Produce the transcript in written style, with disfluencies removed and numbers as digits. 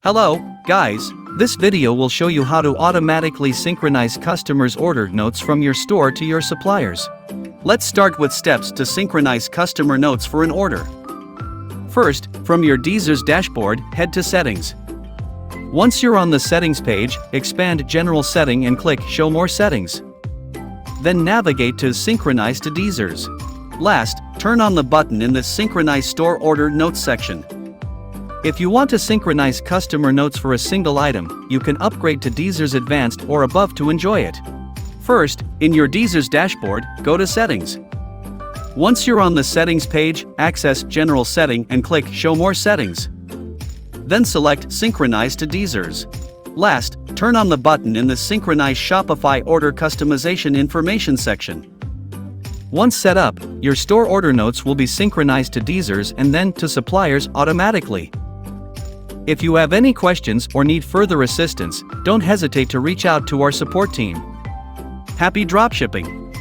Hello, guys. This video will show you how to automatically synchronize customers' order notes from your store to your suppliers. Let's start with steps to synchronize customer notes for an order. First, from your DSers dashboard, head to Settings. Once you're on the Settings page, expand General Setting and click Show More Settings. Then navigate to Synchronize to DSers. Last, turn on the button in the Synchronize Store Order Notes section. If you want to synchronize customer notes for a single item, you can upgrade to DSers Advanced or above to enjoy it. First, in your DSers dashboard, go to Settings. Once you're on the Settings page, access General Setting and click Show More Settings. Then select Synchronize to DSers. Last, turn on the button in the Synchronize Shopify Order Customization Information section. Once set up, your store order notes will be synchronized to DSers and then to suppliers automatically. If you have any questions or need further assistance, don't hesitate to reach out to our support team. Happy dropshipping!